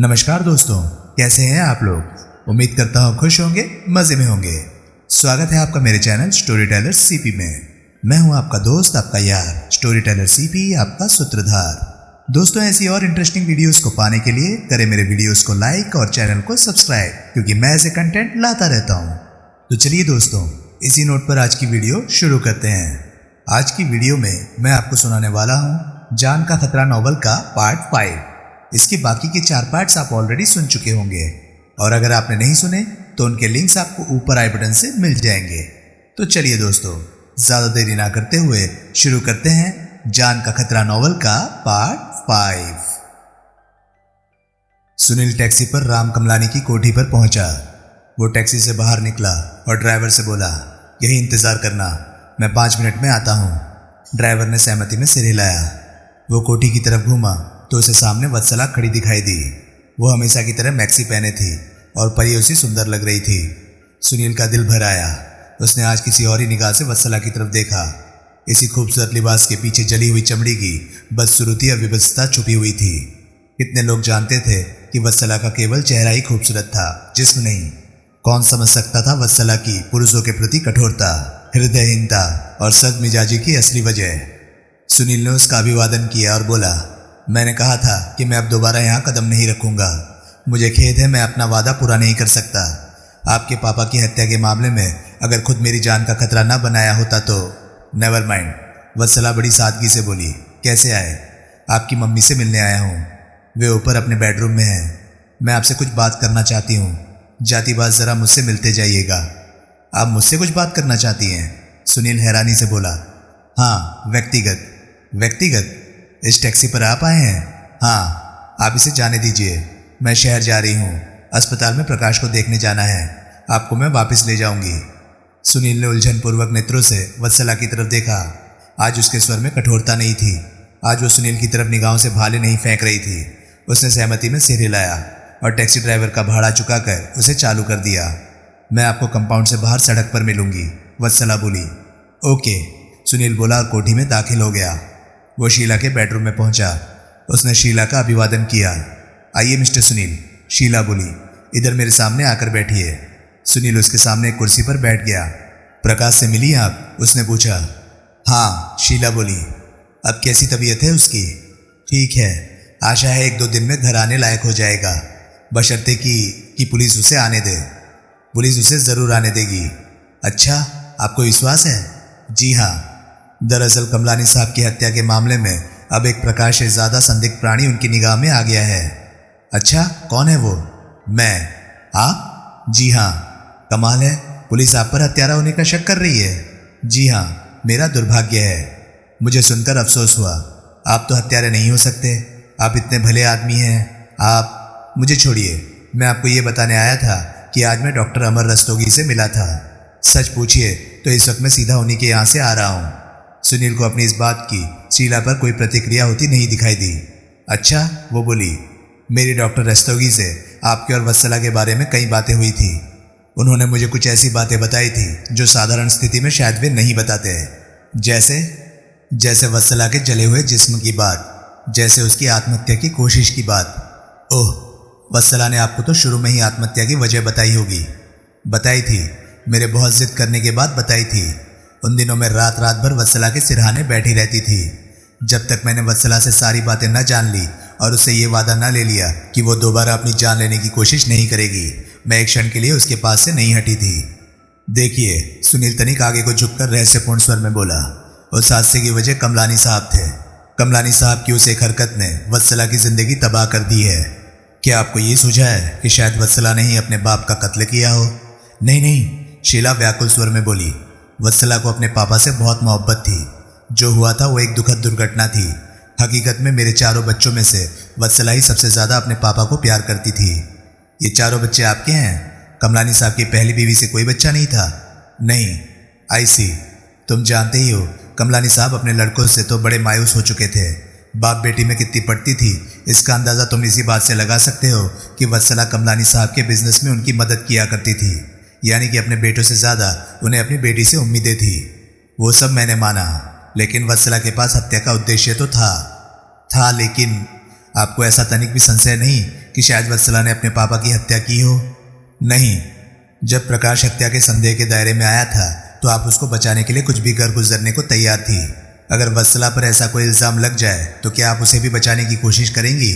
नमस्कार दोस्तों, कैसे हैं आप लोग। उम्मीद करता हूँ खुश होंगे, मजे में होंगे। स्वागत है आपका मेरे चैनल स्टोरी टेलर सीपी में। मैं हूँ आपका दोस्त, आपका यार, स्टोरी टेलर सीपी, आपका सूत्रधार। दोस्तों, ऐसी और इंटरेस्टिंग वीडियोस को पाने के लिए करें मेरे वीडियोस को लाइक और चैनल को सब्सक्राइब, क्योंकि मैं ऐसे कंटेंट लाता रहता हूँ। तो चलिए दोस्तों, इसी नोट पर आज की वीडियो शुरू करते हैं। आज की वीडियो में मैं आपको सुनाने वाला हूँ जान का खतरा नॉवल का पार्ट 5। इसके बाकी के 4 पार्ट्स आप ऑलरेडी सुन चुके होंगे, और अगर आपने नहीं सुने तो उनके लिंक्स आपको ऊपर आई बटन से मिल जाएंगे। तो चलिए दोस्तों, ज्यादा देरी ना करते हुए शुरू करते हैं जान का खतरा नॉवल का पार्ट 5। सुनील टैक्सी पर राम कमलानी की कोठी पर पहुंचा। वो टैक्सी से बाहर निकला और ड्राइवर से बोला, यही इंतजार करना, मैं 5 मिनट में आता हूं। ड्राइवर ने सहमति में सिर हिलाया। वो कोठी की तरफ घूमा तो उसे सामने वत्सला खड़ी दिखाई दी। वो हमेशा की तरह मैक्सी पहने थी और परी उसी सुंदर लग रही थी। सुनील का दिल भर आया। उसने आज किसी और ही निगाह से वत्सला की तरफ देखा। इसी खूबसूरत लिबास के पीछे जली हुई चमड़ी की बदसूरती और विविधता छुपी हुई थी। कितने लोग जानते थे कि वत्सला का केवल चेहरा ही खूबसूरत था, जिस्म नहीं। कौन समझ सकता था वत्सला की पुरुषों के प्रति कठोरता, हृदयहीनता और सदमिजाजी की असली वजह। सुनील ने उसका अभिवादन किया और बोला, मैंने कहा था कि मैं अब दोबारा यहाँ कदम नहीं रखूंगा। मुझे खेद है, मैं अपना वादा पूरा नहीं कर सकता। आपके पापा की हत्या के मामले में अगर खुद मेरी जान का खतरा ना बनाया होता तो। नेवर माइंड, वत्सला बड़ी सादगी से बोली। कैसे आए? आपकी मम्मी से मिलने आया हूँ। वे ऊपर अपने बेडरूम में हैं। मैं आपसे कुछ बात करना चाहती हूँ। जाती बात जरा मुझसे मिलते जाइएगा। आप मुझसे कुछ बात करना चाहती हैं? सुनील हैरानी से बोला। हाँ, व्यक्तिगत। व्यक्तिगत? इस टैक्सी पर आप आए हैं? हाँ, आप इसे जाने दीजिए। मैं शहर जा रही हूँ। अस्पताल में प्रकाश को देखने जाना है। आपको मैं वापस ले जाऊंगी। सुनील ने उलझनपूर्वक नेत्रों से वत्सला की तरफ देखा। आज उसके स्वर में कठोरता नहीं थी। आज वो सुनील की तरफ निगाहों से भाले नहीं फेंक रही थी। उसने सहमति में सिर हिलाया और टैक्सी ड्राइवर का भाड़ा चुकाकर उसे चालू कर दिया। मैं आपको कंपाउंड से बाहर सड़क पर मिलूंगी, वत्सला बोली। ओके, सुनील बोला और कोठी में दाखिल हो गया। वो शीला के बेडरूम में पहुंचा। उसने शीला का अभिवादन किया। आइए मिस्टर सुनील, शीला बोली। इधर मेरे सामने आकर बैठिए। सुनील उसके सामने एक कुर्सी पर बैठ गया। प्रकाश से मिली आप? उसने पूछा। हाँ, शीला बोली। अब कैसी तबीयत है उसकी? ठीक है, आशा है 1-2 दिन में घर आने लायक हो जाएगा, बशर्ते कि पुलिस उसे आने दे। पुलिस उसे जरूर आने देगी। अच्छा, आपको विश्वास है? जी हाँ। दरअसल कमलानी साहब की हत्या के मामले में अब एक प्रकाश से ज्यादा संदिग्ध प्राणी उनकी निगाह में आ गया है। अच्छा, कौन है वो? मैं। आप? जी हाँ। कमाल है, पुलिस आप पर हत्यारा होने का शक कर रही है। जी हाँ, मेरा दुर्भाग्य है। मुझे सुनकर अफसोस हुआ। आप तो हत्यारे नहीं हो सकते। आप इतने भले आदमी हैं। आप मुझे छोड़िए, मैं आपको ये बताने आया था कि आज मैं डॉक्टर अमर रस्तोगी से मिला था। सच पूछिए तो इस वक्त मैं सीधा उन्हीं के यहाँ से आ रहा हूँ। सुनील को अपनी इस बात की शीला पर कोई प्रतिक्रिया होती नहीं दिखाई दी। अच्छा, वो बोली। मेरी डॉक्टर रस्तोगी से आपके और वत्सला के बारे में कई बातें हुई थी। उन्होंने मुझे कुछ ऐसी बातें बताई थी जो साधारण स्थिति में शायद वे नहीं बताते। जैसे वत्सला के जले हुए जिस्म की बात, जैसे उसकी आत्महत्या की कोशिश की बात। ओह, वत्सला ने आपको तो शुरू में ही आत्महत्या की वजह बताई होगी। बताई थी, मेरे बहुत जिद करने के बाद बताई थी। उन दिनों में रात भर वत्सला के सिरहाने बैठी रहती थी। जब तक मैंने वत्सला से सारी बातें न जान ली और उससे ये वादा न ले लिया कि वो दोबारा अपनी जान लेने की कोशिश नहीं करेगी, मैं एक क्षण के लिए उसके पास से नहीं हटी थी। देखिए, सुनील तनिक आगे को झुककर रहस्यपूर्ण स्वर में बोला, उस हादसे की वजह कमलानी साहब थे। कमलानी साहब की उस एक हरकत ने वत्सला की जिंदगी तबाह कर दी है। क्या आपको ये सूझा है कि शायद वत्सला ने ही अपने बाप का कत्ल किया हो? नहीं, शीला व्याकुल स्वर में बोली। वत्सला को अपने पापा से बहुत मोहब्बत थी। जो हुआ था वो एक दुखद दुर्घटना थी। हकीकत में मेरे 4 बच्चों में से वत्सला ही सबसे ज्यादा अपने पापा को प्यार करती थी। ये 4 बच्चे आपके हैं? कमलानी साहब की पहली बीवी से कोई बच्चा नहीं था? नहीं। आई सी। तुम जानते ही हो, कमलानी साहब अपने लड़कों से तो बड़े मायूस हो चुके थे। बाप बेटी में कितनी पड़ती थी, इसका अंदाजा तुम इसी बात से लगा सकते हो कि वत्सला कमलानी साहब के बिजनेस में उनकी मदद किया करती थी। यानी कि अपने बेटों से ज्यादा उन्हें अपनी बेटी से उम्मीदें थी। वो सब मैंने माना, लेकिन वत्सला के पास हत्या का उद्देश्य तो था। लेकिन आपको ऐसा तनिक भी संशय नहीं कि शायद वत्सला ने अपने पापा की हत्या की हो? नहीं, जब प्रकाश हत्या के संदेह के दायरे में आया था तो आप उसको बचाने के लिए कुछ भी कर गुजरने को तैयार थी। अगर वत्सला पर ऐसा कोई इल्ज़ाम लग जाए तो क्या आप उसे भी बचाने की कोशिश करेंगी?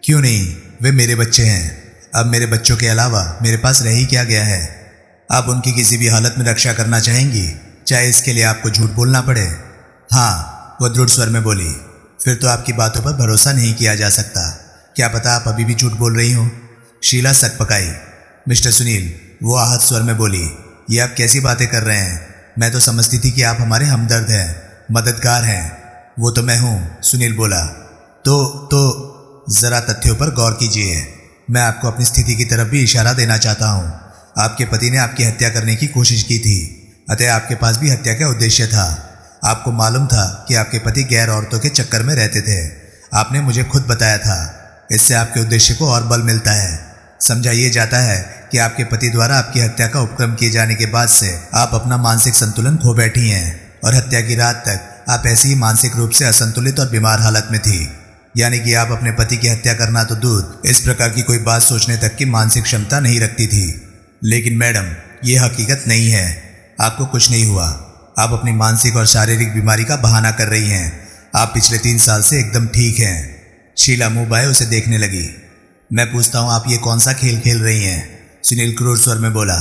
क्यों नहीं, वे मेरे बच्चे हैं। अब मेरे बच्चों के अलावा मेरे पास रह ही क्या गया है? आप उनकी किसी भी हालत में रक्षा करना चाहेंगी, चाहे इसके लिए आपको झूठ बोलना पड़े? हाँ, वो दृढ़ स्वर में बोली। फिर तो आपकी बातों पर भरोसा नहीं किया जा सकता। क्या पता आप अभी भी झूठ बोल रही हो? शीला सक पकाई। मिस्टर सुनील, वो आहत स्वर में बोली, ये आप कैसी बातें कर रहे हैं? मैं तो समझती थी कि आप हमारे हमदर्द हैं, मददगार हैं। वो तो मैं हूँ, सुनील बोला। तो ज़रा तथ्यों पर गौर कीजिए। मैं आपको अपनी स्थिति की तरफ भी इशारा देना चाहता हूँ। आपके पति ने आपकी हत्या करने की कोशिश की थी, अतः आपके पास भी हत्या का उद्देश्य था। आपको मालूम था कि आपके पति गैर औरतों के चक्कर में रहते थे। आपने मुझे खुद बताया था। इससे आपके उद्देश्य को और बल मिलता है। समझा ये जाता है कि आपके पति द्वारा आपकी हत्या का उपक्रम किए जाने के बाद से आप अपना मानसिक संतुलन खो बैठी हैं और हत्या की रात तक आप ऐसी ही मानसिक रूप से असंतुलित और बीमार हालत में थी। यानी कि आप अपने पति की हत्या करना तो दूर, इस प्रकार की कोई बात सोचने तक की मानसिक क्षमता नहीं रखती थी। लेकिन मैडम, ये हकीकत नहीं है। आपको कुछ नहीं हुआ। आप अपनी मानसिक और शारीरिक बीमारी का बहाना कर रही हैं। आप पिछले 3 साल से एकदम ठीक हैं। शीला मुंह बाए उसे देखने लगी। मैं पूछता हूँ, आप ये कौन सा खेल खेल रही हैं? सुनील क्रूर स्वर में बोला।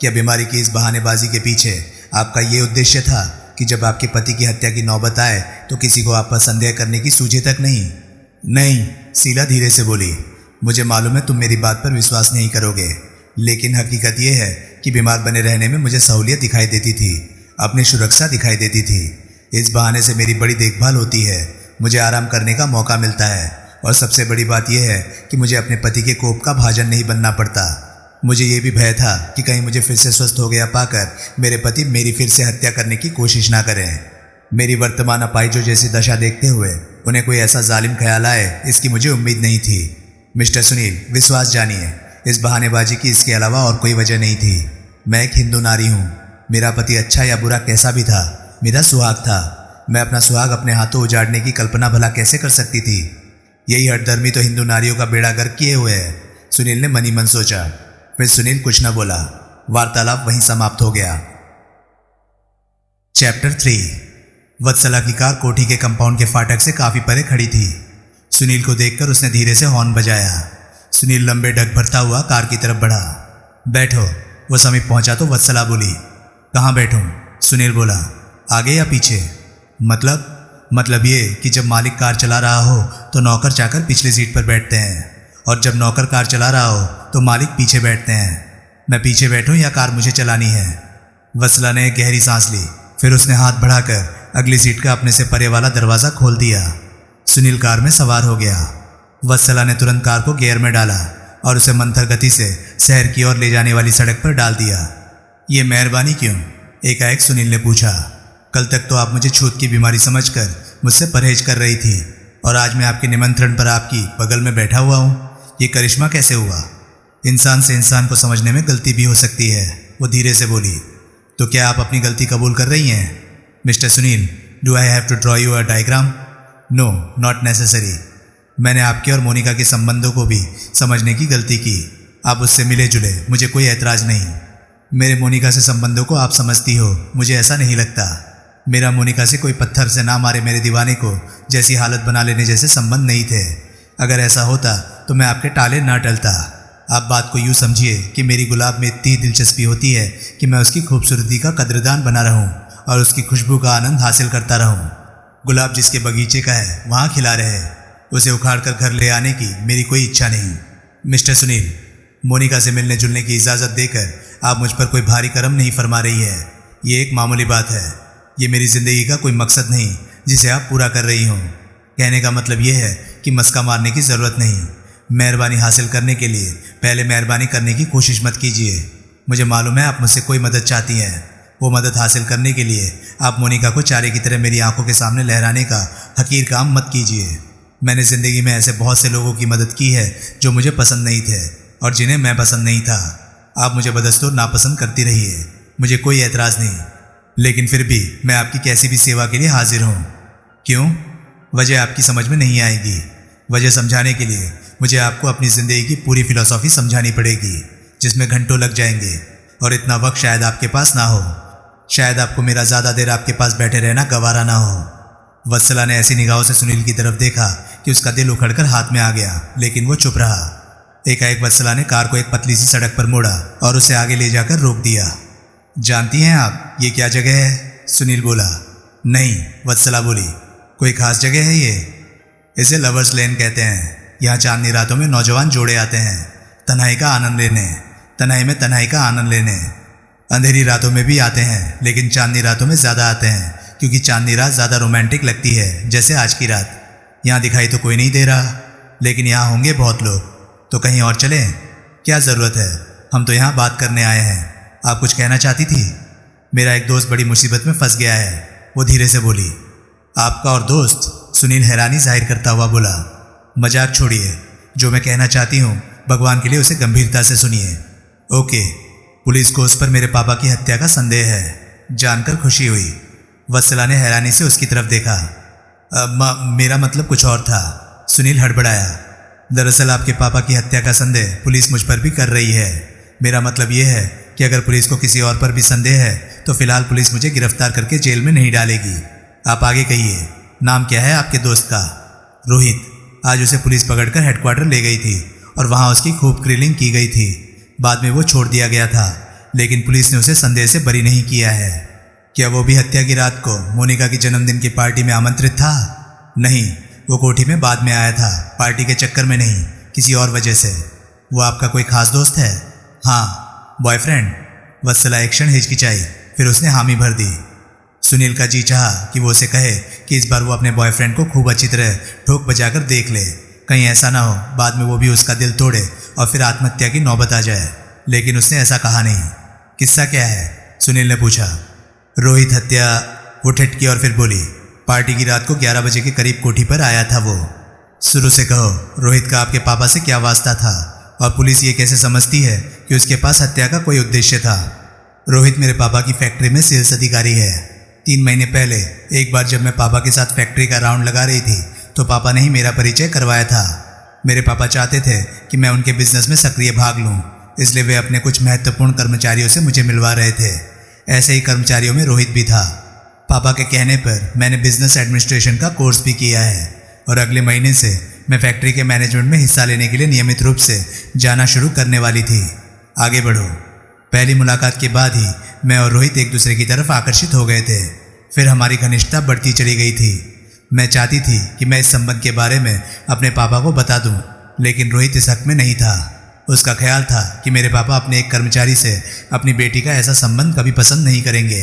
क्या बीमारी की इस बहानेबाजी के पीछे आपका ये उद्देश्य था कि जब आपके पति की हत्या की नौबत आए तो किसी को आप पर संदेह करने की सूझे तक नहीं? नहीं, शीला धीरे से बोली। मुझे मालूम है तुम मेरी बात पर विश्वास नहीं करोगे, लेकिन हकीकत यह है कि बीमार बने रहने में मुझे सहूलियत दिखाई देती थी, अपनी सुरक्षा दिखाई देती थी। इस बहाने से मेरी बड़ी देखभाल होती है, मुझे आराम करने का मौका मिलता है, और सबसे बड़ी बात यह है कि मुझे अपने पति के कोप का भाजन नहीं बनना पड़ता। मुझे ये भी भय था कि कहीं मुझे फिर से स्वस्थ हो गया पाकर मेरे पति मेरी फिर से हत्या करने की कोशिश ना करें। मेरी वर्तमान अपाहिजों जैसी दशा देखते हुए उन्हें कोई ऐसा जालिम ख्याल आए, इसकी मुझे उम्मीद नहीं थी। मिस्टर सुनील, विश्वास जानिए, इस बहानेबाजी की इसके अलावा और कोई वजह नहीं थी। मैं एक हिंदू नारी हूँ। मेरा पति अच्छा या बुरा कैसा भी था, मेरा सुहाग था। मैं अपना सुहाग अपने हाथों उजाड़ने की कल्पना भला कैसे कर सकती थी? यही हठधर्मी तो हिंदू नारियों का बेड़ा गर्क किए हुए है, सुनील ने मनी मन सोचा। फिर सुनील कुछ न बोला। वार्तालाप वहीं समाप्त हो गया। चैप्टर 3। वत्सला की कार कोठी के कंपाउंड के फाटक से काफी परे खड़ी थी। सुनील को देखकर उसने धीरे से हॉर्न बजाया। सुनील लंबे ढक भरता हुआ कार की तरफ बढ़ा। बैठो। वो समीप पहुंचा तो वत्सला बोली। कहाँ बैठूं? सुनील बोला। आगे या पीछे? मतलब ये कि जब मालिक कार चला रहा हो तो नौकर चाकर पिछली सीट पर बैठते हैं, और जब नौकर कार चला रहा हो तो मालिक पीछे बैठते हैं। मैं पीछे बैठूं या कार मुझे चलानी है? वत्सला ने एक गहरी सांस ली। फिर उसने हाथ बढ़ाकर अगली सीट का अपने से परे वाला दरवाज़ा खोल दिया। सुनील कार में सवार हो गया। वत्सला ने तुरंत कार को गियर में डाला और उसे मंथर गति से शहर की ओर ले जाने वाली सड़क पर डाल दिया। ये मेहरबानी क्यों? एकाएक सुनील ने पूछा। कल तक तो आप मुझे छूत की बीमारी समझकर मुझसे परहेज कर रही थी, और आज मैं आपके निमंत्रण पर आपकी बगल में बैठा हुआ हूँ। ये करिश्मा कैसे हुआ? इंसान से इंसान को समझने में गलती भी हो सकती है, वो धीरे से बोली। तो क्या आप अपनी गलती कबूल कर रही हैं? Mister Sunil, do I have to draw you a diagram? No, not necessary. मैंने आपके और मोनिका के संबंधों को भी समझने की गलती की। आप उससे मिले जुले, मुझे कोई ऐतराज़ नहीं। मेरे मोनिका से संबंधों को आप समझती हो, मुझे ऐसा नहीं लगता। मेरा मोनिका से कोई पत्थर से ना मारे मेरे दीवाने को जैसी हालत बना लेने जैसे संबंध नहीं थे। अगर ऐसा होता तो मैं आपके टाले ना टलता। आप बात को यूँ समझिए कि मेरी गुलाब में इतनी दिलचस्पी होती है कि मैं उसकी खूबसूरती का कद्रदान बना रहूं और उसकी खुशबू का आनंद हासिल करता रहूं। गुलाब जिसके बगीचे का है वहाँ खिला रहे, उसे उखाड़ कर घर ले आने की मेरी कोई इच्छा नहीं। मिस्टर सुनील, मोनिका से मिलने जुलने की इजाज़त देकर आप मुझ पर कोई भारी करम नहीं फरमा रही है। ये एक मामूली बात है। ये मेरी ज़िंदगी का कोई मकसद नहीं जिसे आप पूरा कर रही हों। कहने का मतलब यह है कि मस्का मारने की ज़रूरत नहीं। मेहरबानी हासिल करने के लिए पहले मेहरबानी करने की कोशिश मत कीजिए। मुझे मालूम है आप मुझसे कोई मदद चाहती हैं। वो मदद हासिल करने के लिए आप मोनिका को चारे की तरह मेरी आंखों के सामने लहराने का हकीर काम मत कीजिए। मैंने ज़िंदगी में ऐसे बहुत से लोगों की मदद की है जो मुझे पसंद नहीं थे और जिन्हें मैं पसंद नहीं था। आप मुझे बदस्तूर नापसंद करती रहिए, मुझे कोई ऐतराज़ नहीं, लेकिन फिर भी मैं आपकी कैसी भी सेवा के लिए हाजिर हूँ। क्यों? वजह आपकी समझ में नहीं आएगी। वजह समझाने के लिए मुझे आपको अपनी ज़िंदगी की पूरी फिलॉसफी समझानी पड़ेगी, जिसमें घंटों लग जाएंगे और इतना वक्त शायद आपके पास ना हो। शायद आपको मेरा ज़्यादा देर आपके पास बैठे रहना गवारा ना हो। वत्सला ने ऐसी निगाहों से सुनील की तरफ देखा कि उसका दिल उखड़कर हाथ में आ गया, लेकिन वो चुप रहा। एकाएक वत्सला ने कार को एक पतली सी सड़क पर मोड़ा और उसे आगे ले जाकर रोक दिया। जानती हैं आप ये क्या जगह है? सुनील बोला। नहीं, वत्सला बोली। कोई खास जगह है ये? इसे लवर्स लेन कहते हैं। यहाँ चांदनी रातों में नौजवान जोड़े आते हैं तन्हाई का आनंद लेने, तन्हाई में तन्हाई का आनंद लेने। अंधेरी रातों में भी आते हैं, लेकिन चांदनी रातों में ज़्यादा आते हैं, क्योंकि चांदनी रात ज़्यादा रोमांटिक लगती है, जैसे आज की रात। यहाँ दिखाई तो कोई नहीं दे रहा, लेकिन यहाँ होंगे बहुत लोग। तो कहीं और चलें? क्या ज़रूरत है, हम तो यहाँ बात करने आए हैं। आप कुछ कहना चाहती थी? मेरा एक दोस्त बड़ी मुसीबत में फंस गया है, वो धीरे से बोली। आपका और दोस्त? सुनील हैरानी जाहिर करता हुआ बोला। मजाक छोड़िए, जो मैं कहना चाहती हूँ भगवान के लिए उसे गंभीरता से सुनिए। ओके, पुलिस को उस पर मेरे पापा की हत्या का संदेह है। जानकर खुशी हुई। वत्सला ने हैरानी से उसकी तरफ देखा। मेरा मतलब कुछ और था, सुनील हड़बड़ाया। दरअसल आपके पापा की हत्या का संदेह पुलिस मुझ पर भी कर रही है। मेरा मतलब यह है कि अगर पुलिस को किसी और पर भी संदेह है तो फिलहाल पुलिस मुझे गिरफ्तार करके जेल में नहीं डालेगी। आप आगे कहिए, नाम क्या है आपके दोस्त का? रोहित। आज उसे पुलिस पकड़कर हेडक्वार्टर ले गई थी और वहाँ उसकी खूब ग्रिलिंग की गई थी। बाद में वो छोड़ दिया गया था, लेकिन पुलिस ने उसे संदेह से बरी नहीं किया है। क्या वो भी हत्या की रात को मोनिका की जन्मदिन की पार्टी में आमंत्रित था? नहीं, वो कोठी में बाद में आया था, पार्टी के चक्कर में नहीं, किसी और वजह से। वो आपका कोई खास दोस्त है? हाँ, बॉयफ्रेंड। वत्सला एक क्षण हिचकिचाई, फिर उसने हामी भर दी। सुनील का जी चाहा कि वो उसे कहे कि इस बार वो अपने बॉयफ्रेंड को खूब अच्छी तरह ठोक बजाकर देख ले, कहीं ऐसा ना हो बाद में वो भी उसका दिल तोड़े और फिर आत्महत्या की नौबत आ जाए। लेकिन उसने ऐसा कहा नहीं। किस्सा क्या है? सुनील ने पूछा। रोहित हत्या। वो ठिठकी और फिर बोली। पार्टी की रात को 11 बजे के करीब कोठी पर आया था वो। शुरू से कहो, रोहित का आपके पापा से क्या वास्ता था और पुलिस ये कैसे समझती है कि उसके पास हत्या का कोई उद्देश्य था? रोहित मेरे पापा की फैक्ट्री में सेल्स अधिकारी है। 3 महीने पहले एक बार जब मैं पापा के साथ फैक्ट्री का राउंड लगा रही थी तो पापा ने ही मेरा परिचय करवाया था। मेरे पापा चाहते थे कि मैं उनके बिजनेस में सक्रिय भाग लूं, इसलिए वे अपने कुछ महत्वपूर्ण कर्मचारियों से मुझे मिलवा रहे थे। ऐसे ही कर्मचारियों में रोहित भी था। पापा के कहने पर मैंने बिजनेस एडमिनिस्ट्रेशन का कोर्स भी किया है और अगले महीने से मैं फैक्ट्री के मैनेजमेंट में हिस्सा लेने के लिए नियमित रूप से जाना शुरू करने वाली थी। आगे बढ़ो। पहली मुलाकात के बाद ही मैं और रोहित एक दूसरे की तरफ आकर्षित हो गए थे। फिर हमारी घनिष्ठता बढ़ती चली गई थी। मैं चाहती थी कि मैं इस संबंध के बारे में अपने पापा को बता दूं, लेकिन रोहित इस हक में नहीं था। उसका ख्याल था कि मेरे पापा अपने एक कर्मचारी से अपनी बेटी का ऐसा संबंध कभी पसंद नहीं करेंगे,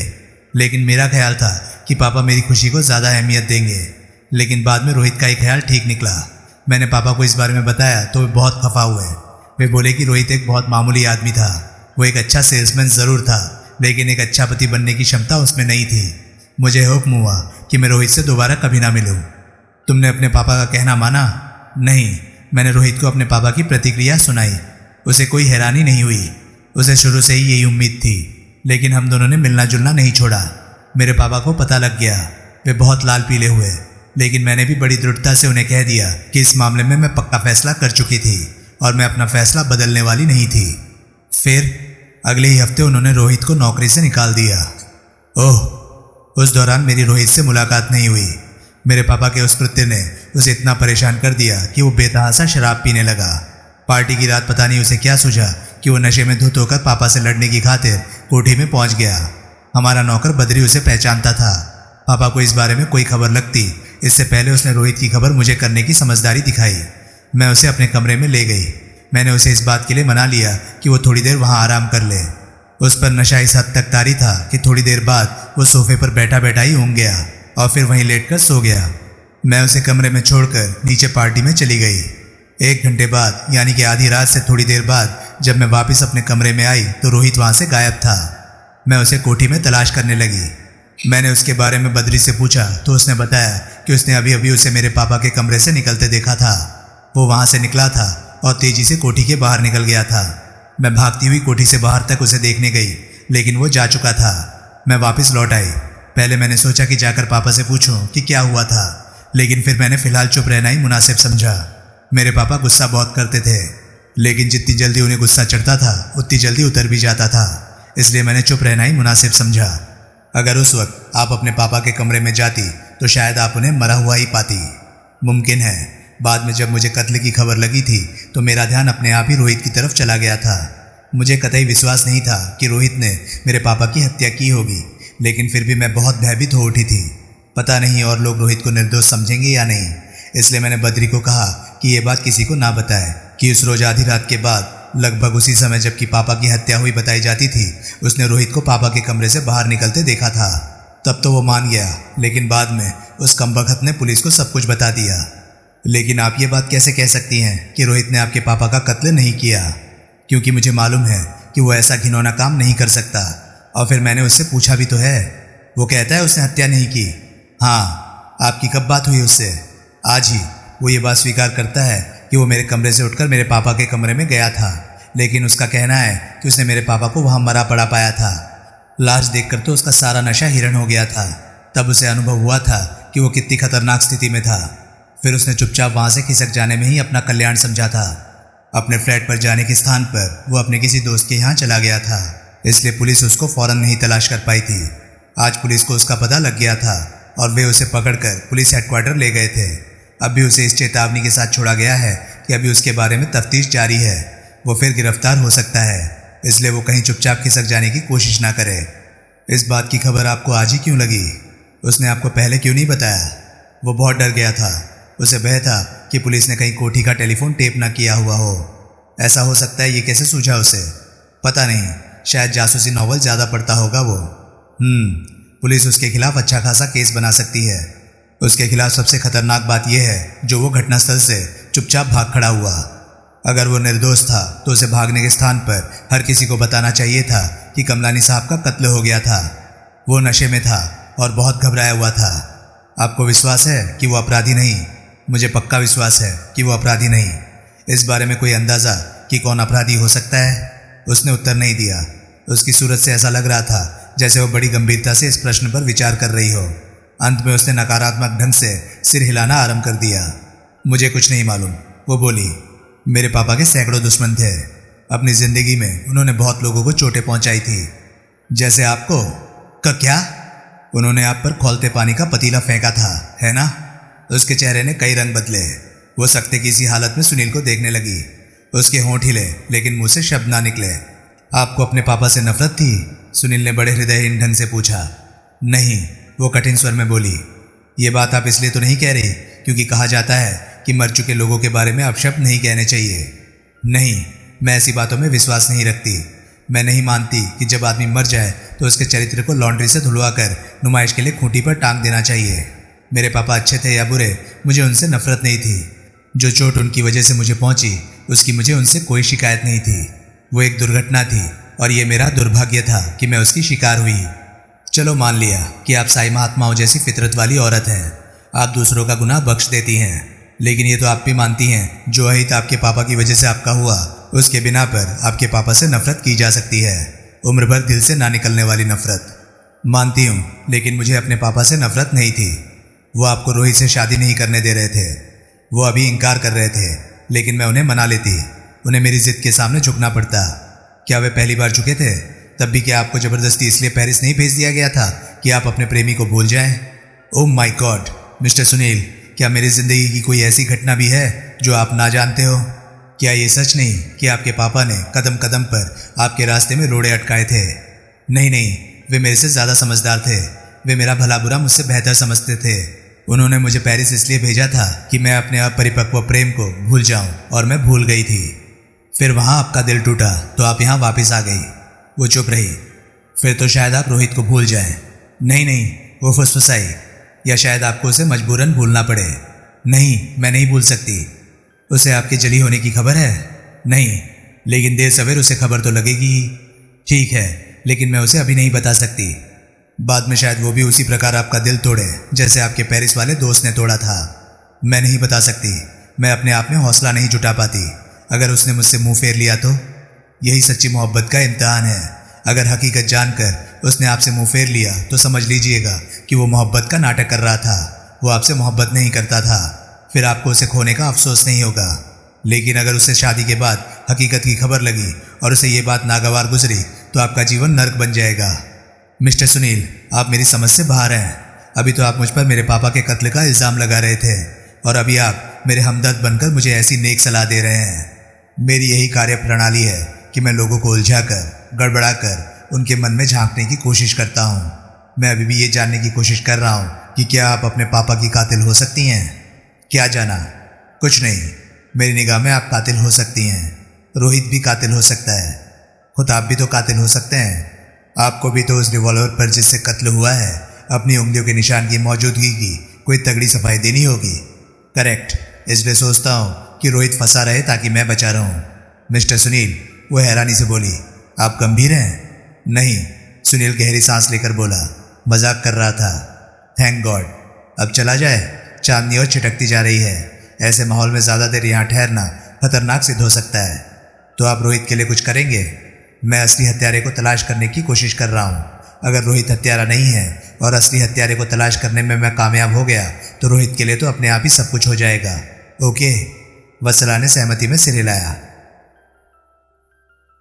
लेकिन मेरा ख्याल था कि पापा मेरी खुशी को ज़्यादा अहमियत देंगे। लेकिन बाद में रोहित का एक ख्याल ठीक निकला। मैंने पापा को इस बारे में बताया तो वे बहुत खफा हुए। वे बोले कि रोहित एक बहुत मामूली आदमी था। वो एक अच्छा सेल्समैन ज़रूर था, लेकिन एक अच्छा पति बनने की क्षमता उसमें नहीं थी। मुझे हुक्म हुआ कि मैं रोहित से दोबारा कभी ना मिलूं। तुमने अपने पापा का कहना माना? नहीं, मैंने रोहित को अपने पापा की प्रतिक्रिया सुनाई। उसे कोई हैरानी नहीं हुई। उसे शुरू से ही यही उम्मीद थी, लेकिन हम दोनों ने मिलना जुलना नहीं छोड़ा। मेरे पापा को पता लग गया। वे बहुत लाल पीले हुए, लेकिन मैंने भी बड़ी दृढ़ता से उन्हें कह दिया कि इस मामले में मैं पक्का फैसला कर चुकी थी और मैं अपना फैसला बदलने वाली नहीं थी। फिर अगले ही हफ्ते उन्होंने रोहित को नौकरी से निकाल दिया। ओह, उस दौरान मेरी रोहित से मुलाकात नहीं हुई। मेरे पापा के उस कृत्य ने उसे इतना परेशान कर दिया कि वो बेतहासा शराब पीने लगा। पार्टी की रात पता नहीं उसे क्या सूझा कि वो नशे में धुत होकर पापा से लड़ने की खातिर कोठी में पहुंच गया। हमारा नौकर बद्री उसे पहचानता था। पापा को इस बारे में कोई खबर लगती इससे पहले उसने रोहित की खबर मुझे करने की समझदारी दिखाई। मैं उसे अपने कमरे में ले गई। मैंने उसे इस बात के लिए मना लिया कि वो थोड़ी देर वहाँ आराम कर ले। उस पर नशा इस हद तक तारी था कि थोड़ी देर बाद वो सोफे पर बैठा बैठा ही ऊँघ गया और फिर वहीं लेटकर सो गया। मैं उसे कमरे में छोड़कर नीचे पार्टी में चली गई। 1 घंटे बाद, यानी कि आधी रात से थोड़ी देर बाद जब मैं वापस अपने कमरे में आई तो रोहित वहाँ से गायब था। मैं उसे कोठी में तलाश करने लगी। मैंने उसके बारे में बद्री से पूछा तो उसने बताया कि उसने अभी अभी उसे मेरे पापा के कमरे से निकलते देखा था। वो वहाँ से निकला था और तेजी से कोठी के बाहर निकल गया था। मैं भागती हुई कोठी से बाहर तक उसे देखने गई, लेकिन वो जा चुका था। मैं वापस लौट आई। पहले मैंने सोचा कि जाकर पापा से पूछूं कि क्या हुआ था, लेकिन फिर मैंने फिलहाल चुप रहना ही मुनासिब समझा। मेरे पापा गुस्सा बहुत करते थे, लेकिन जितनी जल्दी उन्हें गुस्सा चढ़ता था उतनी जल्दी उतर भी जाता था, इसलिए मैंने चुप रहना ही मुनासिब समझा। अगर उस वक्त आप अपने पापा के कमरे में जाती तो शायद आप उन्हें मरा हुआ ही पाती। मुमकिन है बाद में जब मुझे कत्ल की खबर लगी थी तो मेरा ध्यान अपने आप ही रोहित की तरफ चला गया था। मुझे कतई विश्वास नहीं था कि रोहित ने मेरे पापा की हत्या की होगी, लेकिन फिर भी मैं बहुत भयभीत हो उठी थी। पता नहीं और लोग रोहित को निर्दोष समझेंगे या नहीं, इसलिए मैंने बद्री को कहा कि ये बात किसी को ना बताए कि उस रोज आधी रात के बाद लगभग उसी समय जबकि पापा की हत्या हुई बताई जाती थी, उसने रोहित को पापा के कमरे से बाहर निकलते देखा था। तब तो वो मान गया, लेकिन बाद में उस कमबख्त ने पुलिस को सब कुछ बता दिया। लेकिन आप ये बात कैसे कह सकती हैं कि रोहित ने आपके पापा का कत्ल नहीं किया? क्योंकि मुझे मालूम है कि वो ऐसा घिनौना काम नहीं कर सकता। और फिर मैंने उससे पूछा भी तो है, वो कहता है उसने हत्या नहीं की। हाँ, आपकी कब बात हुई उससे? आज ही। वो ये बात स्वीकार करता है कि वो मेरे कमरे से उठकर मेरे पापा के कमरे में गया था, लेकिन उसका कहना है कि उसने मेरे पापा को वहाँ मरा पड़ा पाया था। लाश देखकर तो उसका सारा नशा हिरण हो गया था। तब उसे अनुभव हुआ था कि वो कितनी खतरनाक स्थिति में था। फिर उसने चुपचाप वहाँ से खिसक जाने में ही अपना कल्याण समझा था। अपने फ्लैट पर जाने के स्थान पर वो अपने किसी दोस्त के यहाँ चला गया था, इसलिए पुलिस उसको फौरन नहीं तलाश कर पाई थी। आज पुलिस को उसका पता लग गया था और वे उसे पकड़कर पुलिस हेडक्वार्टर ले गए थे। अब भी उसे इस चेतावनी के साथ छोड़ा गया है कि अभी उसके बारे में तफ्तीश जारी है, वो फिर गिरफ्तार हो सकता है, इसलिए वो कहीं चुपचाप खिसक जाने की कोशिश ना करे। इस बात की खबर आपको आज ही क्यों लगी? उसने आपको पहले क्यों नहीं बताया? वो बहुत डर गया था। उसे भय था कि पुलिस ने कहीं कोठी का टेलीफोन टेप ना किया हुआ हो। ऐसा हो सकता है, ये कैसे सूझा उसे? पता नहीं, शायद जासूसी नॉवल ज़्यादा पढ़ता होगा वो। पुलिस उसके खिलाफ अच्छा खासा केस बना सकती है। उसके खिलाफ सबसे खतरनाक बात यह है जो वो घटनास्थल से चुपचाप भाग खड़ा हुआ। अगर वो निर्दोष था तो उसे भागने के स्थान पर हर किसी को बताना चाहिए था कि कमलानी साहब का कत्ल हो गया था। वो नशे में था और बहुत घबराया हुआ था। आपको विश्वास है कि वो अपराधी नहीं? मुझे पक्का विश्वास है कि वो अपराधी नहीं। इस बारे में कोई अंदाज़ा कि कौन अपराधी हो सकता है? उसने उत्तर नहीं दिया। उसकी सूरत से ऐसा लग रहा था जैसे वो बड़ी गंभीरता से इस प्रश्न पर विचार कर रही हो। अंत में उसने नकारात्मक ढंग से सिर हिलाना आरंभ कर दिया। मुझे कुछ नहीं मालूम, वो बोली। मेरे पापा के सैकड़ों दुश्मन थे। अपनी ज़िंदगी में उन्होंने बहुत लोगों को चोटें पहुंचाई थी। जैसे आपको? क्या? उन्होंने आप पर खौलते पानी का पतीला फेंका था, है ना? उसके चेहरे ने कई रंग बदले। वो सख्ते की सी हालत में सुनील को देखने लगी। उसके होंठ हिले, लेकिन मुंह से शब्द ना निकले। आपको अपने पापा से नफरत थी? सुनील ने बड़े हृदयहीन ढंग से पूछा। नहीं, वो कठिन स्वर में बोली। ये बात आप इसलिए तो नहीं कह रही क्योंकि कहा जाता है कि मर चुके लोगों के बारे में अपशब्द नहीं कहने चाहिए। नहीं, मैं ऐसी बातों में विश्वास नहीं रखती। मैं नहीं मानती कि जब आदमी मर जाए तो उसके चरित्र को लॉन्ड्री से धुलवा कर नुमाइश के लिए खूंटी पर टांग देना चाहिए। मेरे पापा अच्छे थे या बुरे, मुझे उनसे नफरत नहीं थी। जो चोट उनकी वजह से मुझे पहुंची उसकी मुझे उनसे कोई शिकायत नहीं थी। वो एक दुर्घटना थी और ये मेरा दुर्भाग्य था कि मैं उसकी शिकार हुई। चलो मान लिया कि आप साई महात्माओं जैसी फितरत वाली औरत हैं। आप दूसरों का गुनाह बख्श देती हैं, लेकिन ये तो आप भी मानती हैं जो अहित आपके पापा की वजह से आपका हुआ उसके बिना पर आपके पापा से नफरत की जा सकती है। उम्र भर दिल से ना निकलने वाली नफरत। मानती हूँ, लेकिन मुझे अपने पापा से नफरत नहीं थी। वो आपको रोहित से शादी नहीं करने दे रहे थे। वो अभी इनकार कर रहे थे, लेकिन मैं उन्हें मना लेती। उन्हें मेरी जिद के सामने झुकना पड़ता। क्या वे पहली बार झुके थे? तब भी क्या आपको ज़बरदस्ती इसलिए पेरिस नहीं भेज दिया गया था कि आप अपने प्रेमी को भूल जाएं? Oh my God, mister Sunil, क्या मेरी ज़िंदगी की कोई ऐसी घटना भी है जो आप ना जानते हो? क्या ये सच नहीं कि आपके पापा ने कदम कदम पर आपके रास्ते में रोड़े अटकाए थे? नहीं, वे मेरे से ज़्यादा समझदार थे। वे मेरा भला बुरा मुझसे बेहतर समझते थे। उन्होंने मुझे पेरिस इसलिए भेजा था कि मैं अपने अपरिपक्व प्रेम को भूल जाऊं, और मैं भूल गई थी। फिर वहाँ आपका दिल टूटा तो आप यहाँ वापस आ गई। वो चुप रही। फिर तो शायद आप रोहित को भूल जाएं। नहीं, वो फुसफुसाई। या शायद आपको उसे मजबूरन भूलना पड़े। नहीं, मैं नहीं भूल सकती। उसे आपके जली होने की खबर है? नहीं, लेकिन देर सवेर उसे खबर तो लगेगी ही। ठीक है, लेकिन मैं उसे अभी नहीं बता सकती। बाद में शायद वो भी उसी प्रकार आपका दिल तोड़े जैसे आपके पेरिस वाले दोस्त ने तोड़ा था। मैं नहीं बता सकती। मैं अपने आप में हौसला नहीं जुटा पाती। अगर उसने मुझसे मुंह फेर लिया तो? यही सच्ची मोहब्बत का इम्तिहान है। अगर हकीकत जानकर उसने आपसे मुंह फेर लिया तो समझ लीजिएगा कि वो मोहब्बत का नाटक कर रहा था। वो आपसे मोहब्बत नहीं करता था। फिर आपको उसे खोने का अफसोस नहीं होगा। लेकिन अगर उसे शादी के बाद हकीकत की खबर लगी और उसे ये बात नागवार गुजरी तो आपका जीवन नर्क बन जाएगा। मिस्टर सुनील, आप मेरी समझ से बाहर हैं। अभी तो आप मुझ पर मेरे पापा के कत्ल का इल्ज़ाम लगा रहे थे और अभी आप मेरे हमदर्द बनकर मुझे ऐसी नेक सलाह दे रहे हैं। मेरी यही कार्य प्रणाली है कि मैं लोगों को उलझा कर, गड़बड़ा कर उनके मन में झांकने की कोशिश करता हूँ। मैं अभी भी ये जानने की कोशिश कर रहा हूँ कि क्या आप अपने पापा की कातिल हो सकती हैं। क्या जाना? कुछ नहीं, मेरी निगाह में आप कातिल हो सकती हैं। रोहित भी कातिल हो सकता है, खुद आप भी तो कातिल हो सकते हैं। आपको भी तो उस रिवॉल्वर पर जिससे कत्ल हुआ है अपनी उंगलियों के निशान की मौजूदगी की कोई तगड़ी सफाई देनी होगी। करेक्ट, इसलिए सोचता हूँ कि रोहित फंसा रहे ताकि मैं बचा रहूँ। मिस्टर सुनील, वो हैरानी से बोली, आप गंभीर हैं? नहीं, सुनील गहरी सांस लेकर बोला, मजाक कर रहा था। Thank God. अब चला जाए, चांदनी और छिटकती जा रही है। ऐसे माहौल में ज़्यादा देर यहाँ ठहरना खतरनाक सिद्ध हो सकता है। तो आप रोहित के लिए कुछ करेंगे? मैं असली हत्यारे को तलाश करने की कोशिश कर रहा हूँ। अगर रोहित हत्यारा नहीं है और असली हत्यारे को तलाश करने में मैं कामयाब हो गया तो रोहित के लिए तो अपने आप ही सब कुछ हो जाएगा। ओके? वत्सला ने सहमति में सिर हिलाया।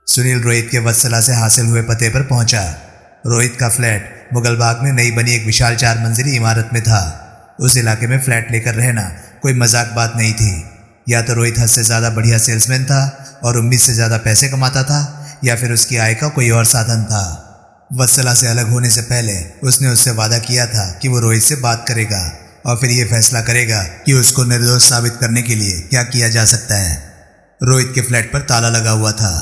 सुनील रोहित के वत्सला से हासिल हुए पते पर पहुंचा। रोहित का फ्लैट मुगल बाग में नई बनी एक विशाल 4 मंजिली इमारत में था। उस इलाके में फ्लैट लेकर रहना कोई मजाक बात नहीं थी। या तो रोहित हद से ज़्यादा बढ़िया सेल्समैन था और उम्मीद से ज़्यादा पैसे कमाता था, या फिर उसकी आय का कोई और साधन था। वत्सला से अलग होने से पहले उसने उससे वादा किया था कि वो रोहित से बात करेगा और फिर ये फैसला करेगा कि उसको निर्दोष साबित करने के लिए क्या किया जा सकता है। रोहित के फ्लैट पर ताला लगा हुआ था।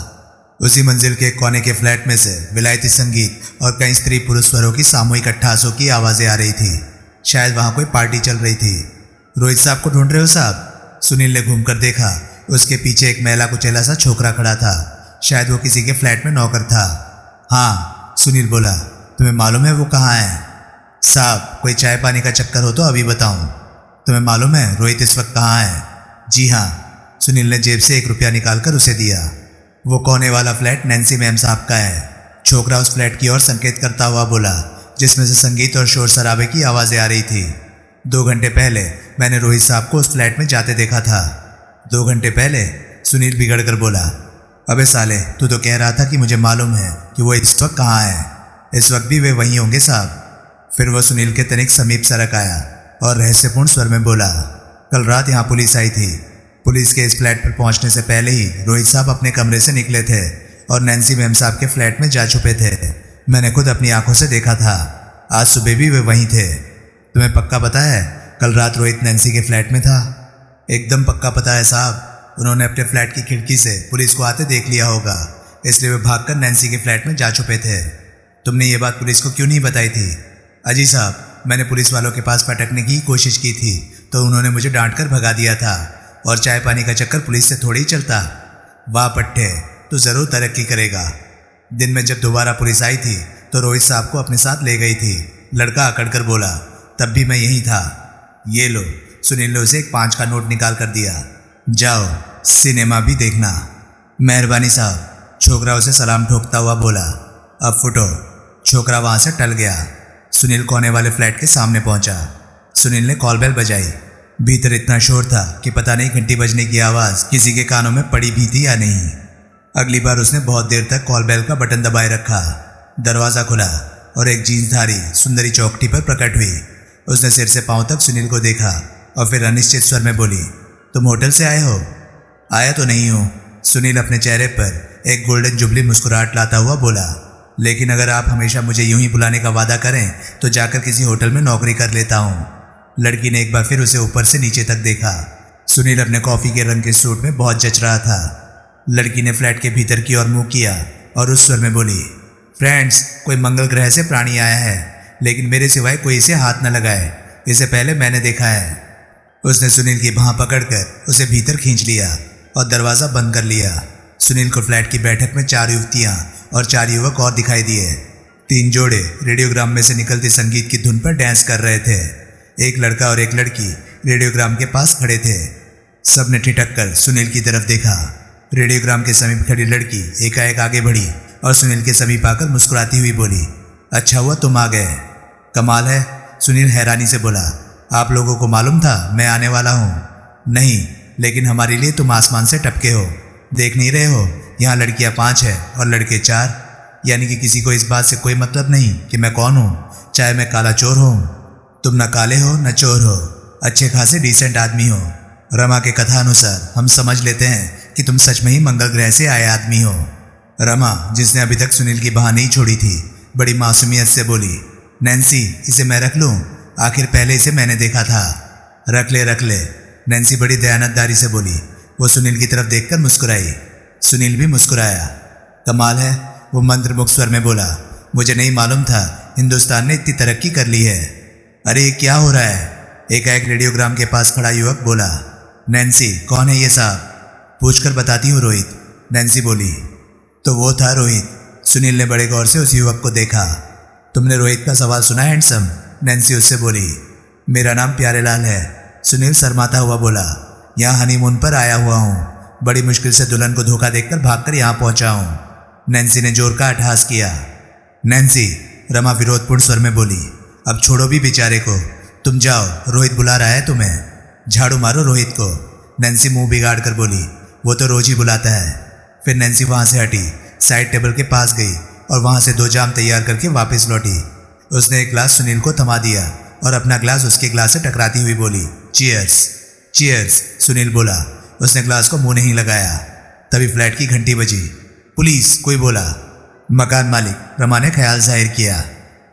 उसी मंजिल के कोने के फ्लैट में से विलायती संगीत और कई स्त्री पुरुष स्वरों की सामूहिक अट्ठासों की आवाज़ें आ रही थी। शायद वहाँ कोई पार्टी चल रही थी। रोहित साहब को ढूंढ रहे हो साहब? सुनील ने घूमकर देखा। उसके पीछे एक मैला कुचैला सा छोकरा खड़ा था। शायद वो किसी के फ्लैट में नौकर था। हाँ, सुनील बोला, तुम्हें मालूम है वो कहाँ है? साहब, कोई चाय पानी का चक्कर हो तो अभी बताऊं। तुम्हें मालूम है रोहित इस वक्त कहाँ है? जी हाँ। सुनील ने जेब से 1 रुपया निकालकर उसे दिया। वो कोने वाला फ्लैट नैन्सी मैम साहब का है। छोकरा उस फ्लैट की ओर संकेत करता हुआ बोला, जिसमें से संगीत और शोर शराबे की आवाज़ें आ रही थी। 2 घंटे पहले मैंने रोहित साहब को उस फ्लैट में जाते देखा था। 2 घंटे पहले? सुनील बिगड़ कर बोला, अबे साले, तू तो कह रहा था कि मुझे मालूम है कि वो इस वक्त कहाँ है। इस वक्त भी वे वहीं होंगे साहब। फिर वो सुनील के तनिक समीप सरक आया और रहस्यपूर्ण स्वर में बोला, कल रात यहाँ पुलिस आई थी। पुलिस के इस फ्लैट पर पहुँचने से पहले ही रोहित साहब अपने कमरे से निकले थे और नैन्सी मैम साहब के फ्लैट में जा छुपे थे। मैंने खुद अपनी आंखों से देखा था। आज सुबह भी वे वहीं थे। तुम्हें पक्का पता है कल रात रोहित नैन्सी के फ्लैट में था? एकदम पक्का पता है साहब। उन्होंने अपने फ्लैट की खिड़की से पुलिस को आते देख लिया होगा, इसलिए वे भागकर नैन्सी के फ्लैट में जा छुपे थे। तुमने ये बात पुलिस को क्यों नहीं बताई थी? अजी साहब, मैंने पुलिस वालों के पास पटकने की कोशिश की थी तो उन्होंने मुझे डांट कर भगा दिया था। और चाय पानी का चक्कर पुलिस से थोड़ी ही चलता। वाह पट्टे, तो ज़रूर तरक्की करेगा। दिन में जब दोबारा पुलिस आई थी तो रोहित साहब को अपने साथ ले गई थी। लड़का अकड़ कर बोला, तब भी मैं यहीं था। ये लो। सुनील ने उसे एक 5 का नोट निकाल कर दिया। जाओ, सिनेमा भी देखना। मेहरबानी साहब। छोकरा उसे सलाम ठोकता हुआ बोला। अब फुटो। छोकरा वहाँ से टल गया। सुनील कोने वाले फ्लैट के सामने पहुंचा। सुनील ने कॉल बेल बजाई। भीतर इतना शोर था कि पता नहीं घंटी बजने की आवाज़ किसी के कानों में पड़ी भी थी या नहीं। अगली बार उसने बहुत देर तक कॉल बेल का बटन दबाए रखा। दरवाज़ा खुला और एक जीन्सधारी सुंदरी चौखटी पर प्रकट हुई। उसने सिर से पांव तक सुनील को देखा और फिर अनिश्चित स्वर में बोली, तुम होटल से आए हो? आया तो नहीं हूँ। सुनील अपने चेहरे पर एक गोल्डन जुबली मुस्कुराहट लाता हुआ बोला, लेकिन अगर आप हमेशा मुझे यूं ही बुलाने का वादा करें तो जाकर किसी होटल में नौकरी कर लेता हूँ। लड़की ने एक बार फिर उसे ऊपर से नीचे तक देखा। सुनील अपने कॉफ़ी के रंग के सूट में बहुत जच रहा था। लड़की ने फ्लैट के भीतर की ओर मुँह किया और उस स्वर में बोली, फ्रेंड्स, कोई मंगल ग्रह से प्राणी आया है, लेकिन मेरे सिवाय कोई इसे हाथ न लगाए। इसे पहले मैंने देखा है। उसने सुनील की बाँह पकड़कर उसे भीतर खींच लिया और दरवाज़ा बंद कर लिया। सुनील को फ्लैट की बैठक में 4 युवतियाँ और 4 युवक और दिखाई दिए। 3 जोड़े रेडियोग्राम में से निकलती संगीत की धुन पर डांस कर रहे थे। एक लड़का और एक लड़की रेडियोग्राम के पास खड़े थे। सब ने ठिठक कर सुनील की तरफ देखा। रेडियोग्राम के समीप खड़ी लड़की एकाएक आगे बढ़ी और सुनील के समीप आकर मुस्कुराती हुई बोली, अच्छा हुआ तुम आ गए। कमाल है, सुनील हैरानी से बोला, आप लोगों को मालूम था मैं आने वाला हूँ? नहीं, लेकिन हमारे लिए तुम आसमान से टपके हो। देख नहीं रहे हो, यहाँ लड़कियाँ 5 है और लड़के 4, यानी कि किसी को इस बात से कोई मतलब नहीं कि मैं कौन हूँ, चाहे मैं काला चोर हूँ। तुम न काले हो न चोर हो, अच्छे खासे डिसेंट आदमी हो। रमा के कथा अनुसार हम समझ लेते हैं कि तुम सच में ही मंगल ग्रह से आए आदमी हो। रमा, जिसने अभी तक सुनील की बाह नहीं छोड़ी थी, बड़ी मासूमियत से बोली, नैन्सी, इसे मैं रख लूँ? आखिर पहले इसे मैंने देखा था। रख ले रख ले, नैन्सी बड़ी दयानतदारी से बोली। वो सुनील की तरफ देखकर मुस्कुराई। सुनील भी मुस्कुराया। कमाल है, वो मंत्रमुग्ध स्वर में बोला, मुझे नहीं मालूम था हिंदुस्तान ने इतनी तरक्की कर ली है। अरे क्या हो रहा है? एकाएक रेडियोग्राम के पास खड़ा युवक बोला। नैन्सी, कौन है ये साहब? पूछकर बताती हूँ रोहित, नैन्सी बोली। तो वो था रोहित। सुनील ने बड़े गौर से उस युवक को देखा। तुमने रोहित का सवाल सुना हैंडसम? नैन्सी उससे बोली। मेरा नाम प्यारेलाल है, सुनील शर्माता हुआ बोला। यहाँ हनीमून पर आया हुआ हूँ, बड़ी मुश्किल से दुल्हन को धोखा देकर भागकर यहाँ पहुँचा हूँ। नैन्सी ने जोर का अट्टहास किया। नैन्सी, रमा विरोधपूर्ण स्वर में बोली, अब छोड़ो भी बेचारे को, तुम जाओ, रोहित बुला रहा है तुम्हें। झाड़ू मारो रोहित को, नैन्सी मुंह बिगाड़ कर बोली। वो तो रोज ही बुलाता है। फिर नैन्सी वहाँ से हटी, साइड टेबल के पास गई और वहाँ से 2 जाम तैयार करके वापस लौटी। उसने एक गिलास सुनील को थमा दिया और अपना गिलास उसके गिलास से टकराती हुई बोली, चीयर्स। चीयर्स, सुनील बोला। उसने गिलास को मुंह नहीं लगाया। तभी फ्लैट की घंटी बजी। पुलिस, कोई बोला। मकान मालिक, रमा ने ख्याल जाहिर किया।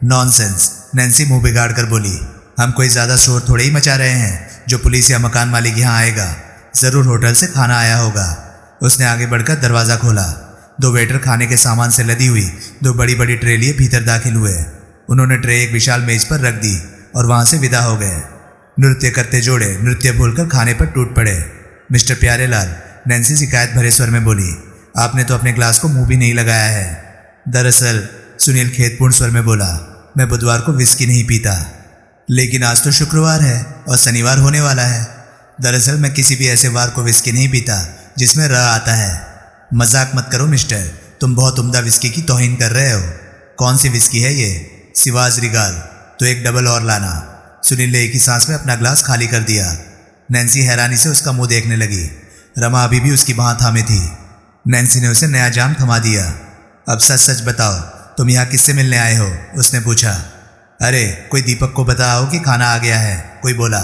नॉनसेंस, नैन्सी मुंह बिगाड़ कर बोली। हम कोई ज़्यादा शोर थोड़े ही मचा रहे हैं जो पुलिस या मकान मालिक यहाँ आएगा। ज़रूर होटल से खाना आया होगा। उसने आगे बढ़कर दरवाज़ा खोला। 2 वेटर खाने के सामान से लदी हुई 2 बड़ी बड़ी ट्रे लिए भीतर दाखिल हुए। उन्होंने ट्रे एक विशाल मेज पर रख दी और वहाँ से विदा हो गए। नृत्य करते जोड़े नृत्य भूलकर खाने पर टूट पड़े। मिस्टर प्यारेलाल, नैन्सी शिकायत भरे स्वर में बोली, आपने तो अपने ग्लास को मुंह भी नहीं लगाया है। दरअसल, सुनील खेदपूर्ण स्वर में बोला, मैं बुधवार को विस्की नहीं पीता। लेकिन आज तो शुक्रवार है और शनिवार होने वाला है। दरअसल मैं किसी भी ऐसे वार को विस्की नहीं पीता जिसमें र आता है। मजाक मत करो मिस्टर, तुम बहुत उम्दा विस्की की तौहीन कर रहे हो। कौन सी विस्की है ये? सिवाज रिगाल। तो एक डबल और लाना। सुनील ने एक ही सांस में अपना ग्लास खाली कर दिया। नैन्सी हैरानी से उसका मुंह देखने लगी। रमा अभी भी उसकी बाह थामे थी। नैन्सी ने उसे नया जाम थमा दिया। अब सच सच बताओ, तुम यहाँ किससे मिलने आए हो? उसने पूछा। अरे, कोई दीपक को बताओ कि खाना आ गया है, कोई बोला।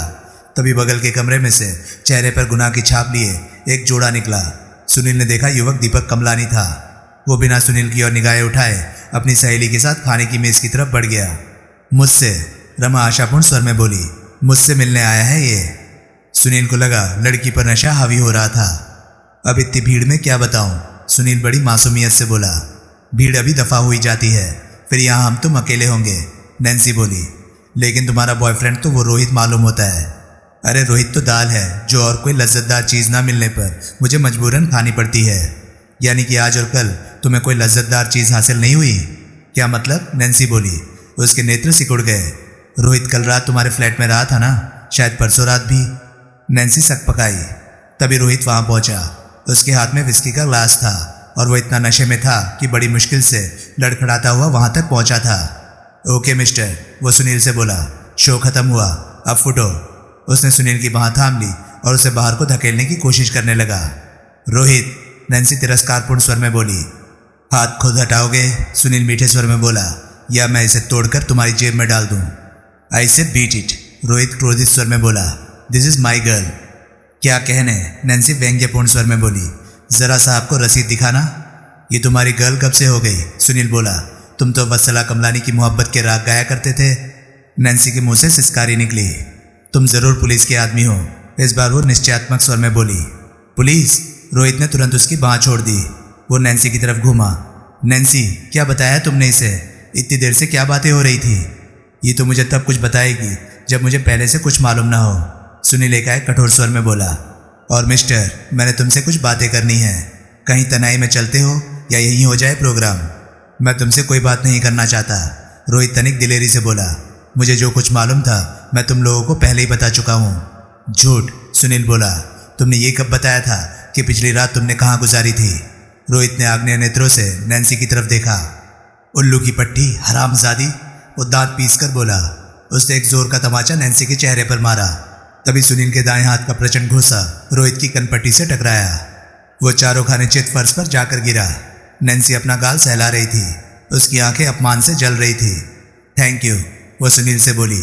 तभी बगल के कमरे में से चेहरे पर गुनाह की छाप लिए एक जोड़ा निकला। सुनील ने देखा युवक दीपक कमलानी था। वो बिना सुनील की ओर निगाहें उठाए अपनी सहेली के साथ खाने की मेज की तरफ बढ़ गया। मुझसे, रमा आशापूर्ण स्वर में बोली, मुझसे मिलने आया है ये। सुनील को लगा लड़की पर नशा हावी हो रहा था। अब इतनी भीड़ में क्या बताऊं? सुनील बड़ी मासूमियत से बोला। भीड़ अभी दफा हुई जाती है, फिर यहाँ हम तुम अकेले होंगे, नैन्सी बोली। लेकिन तुम्हारा बॉयफ्रेंड तो वो रोहित मालूम होता है। अरे रोहित तो दाल है जो और कोई लज्जतदार चीज़ ना मिलने पर मुझे मजबूरन खानी पड़ती है। यानी कि आज और कल तुम्हें कोई लज्जतदार चीज़ हासिल नहीं हुई? क्या मतलब? नैन्सी बोली। उसके नेत्र सिकुड़ गए। रोहित कल रात तुम्हारे फ्लैट में रहा था ना? शायद परसों रात भी। नैन्सी सक पकाई। तभी रोहित वहाँ पहुँचा। उसके हाथ में विस्की का ग्लास था और वो इतना नशे में था कि बड़ी मुश्किल से लड़खड़ाता हुआ वहाँ तक पहुँचा था। ओके मिस्टर, वो सुनील से बोला, शो खत्म हुआ, अब फुटो। उसने सुनील की बाह थाम ली और उसे बाहर को धकेलने की कोशिश करने लगा। रोहित, नैन्सी तिरस्कारपूर्ण स्वर में बोली। हाथ खुद हटाओगे? सुनील मीठे स्वर में बोला, या मैं इसे तोड़कर तुम्हारी जेब में डाल दूं? आई से बीट इट, रोहित क्रोधित स्वर में बोला। This is my girl. क्या कहने? नैन्सी व्यंग्यपूर्ण स्वर में बोली। जरा सा आपको रसीद दिखाना। ये तुम्हारी गर्ल कब से हो गई? सुनील बोला। तुम तो वत्सला कमलानी की मोहब्बत के राग गाया करते थे। नैन्सी के मुंह से सिसकारी निकली। तुम जरूर पुलिस के आदमी हो, इस बार वो निश्चयात्मक स्वर में बोली। पुलिस? रोहित ने तुरंत उसकी बाँह छोड़ दी। वो नैन्सी की तरफ घूमा। नैन्सी, क्या बताया तुमने इसे? इतनी देर से क्या बातें हो रही थी? ये तो मुझे तब कुछ बताएगी जब मुझे पहले से कुछ मालूम ना हो, सुनील एकाएक कठोर स्वर में बोला। और मिस्टर, मैंने तुमसे कुछ बातें करनी है। कहीं तनाई में चलते हो या यहीं हो जाए प्रोग्राम? मैं तुमसे कोई बात नहीं करना चाहता, रोहित तनिक दिलेरी से बोला। मुझे जो कुछ मालूम था मैं तुम लोगों को पहले ही बता चुका हूँ। झूठ, सुनील बोला। तुमने ये कब बताया था कि पिछली रात तुमने कहाँ गुजारी थी? रोहित ने आग्नेय नेत्रों से नैन्सी की तरफ देखा। उल्लू की पट्टी, हरामजादी, वो दांत पीस कर बोला। उसने एक जोर का तमाचा नैन्सी के चेहरे पर मारा। तभी सुनील के दाएं हाथ का प्रचंड घूंसा रोहित की कनपट्टी से टकराया। वो चारों खाने चित फर्श पर जाकर गिरा। नैन्सी अपना गाल सहला रही थी, उसकी आंखें अपमान से जल रही थी। थैंक यू, वो सुनील से बोली।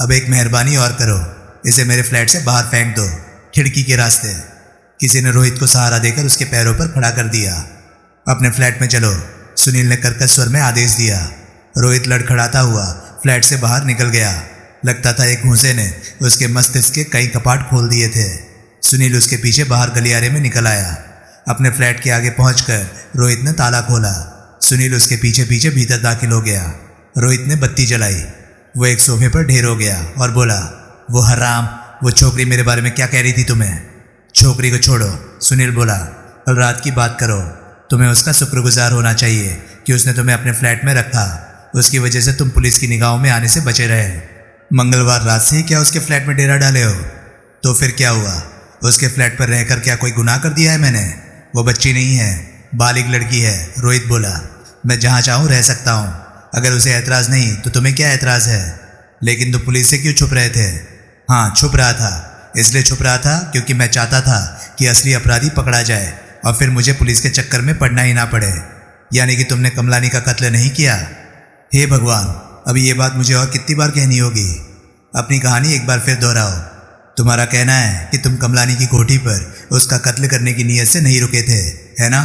अब एक मेहरबानी और करो, इसे मेरे फ्लैट से बाहर फेंक दो, खिड़की के रास्ते। किसी ने रोहित को सहारा देकर उसके पैरों पर खड़ा कर दिया। अपने फ्लैट में चलो, सुनील ने कर्कश स्वर में आदेश दिया। रोहित लड़खड़ाता हुआ फ्लैट से बाहर निकल गया। लगता था एक घूंसे ने उसके मस्तिष्क के कई कपाट खोल दिए थे। सुनील उसके पीछे बाहर गलियारे में निकल आया। अपने फ्लैट के आगे पहुंचकर रोहित ने ताला खोला। सुनील उसके पीछे पीछे भीतर दाखिल हो गया। रोहित ने बत्ती जलाई। वो एक सोफे पर ढेर हो गया और बोला, वो हराम, वो छोकरी मेरे बारे में क्या कह रही थी तुम्हें? छोकरी को छोड़ो, सुनील बोला। कल रात की बात करो। तुम्हें उसका शुक्रगुजार होना चाहिए कि उसने तुम्हें अपने फ्लैट में रखा। उसकी वजह से तुम पुलिस की निगाहों में आने से बचे रहे। मंगलवार रात से ही क्या उसके फ्लैट में डेरा डाले हो? तो फिर क्या हुआ? उसके फ्लैट पर रहकर क्या कोई गुनाह कर दिया है मैंने? वो बच्ची नहीं है, बालिग लड़की है, रोहित बोला। मैं जहाँ चाहूँ रह सकता हूँ। अगर उसे ऐतराज़ नहीं तो तुम्हें क्या ऐतराज़ है? लेकिन तुम पुलिस से क्यों छुप रहे थे? हाँ, छुप रहा था। इसलिए छुप रहा था क्योंकि मैं चाहता था कि असली अपराधी पकड़ा जाए और फिर मुझे पुलिस के चक्कर में पड़ना ही ना पड़े। यानी कि तुमने कमलानी का कत्ल नहीं किया? हे भगवान, अभी ये बात मुझे और कितनी बार कहनी होगी? अपनी कहानी एक बार फिर दोहराओ। तुम्हारा कहना है कि तुम कमलानी की कोठी पर उसका कत्ल करने की नीयत से नहीं रुके थे, है ना?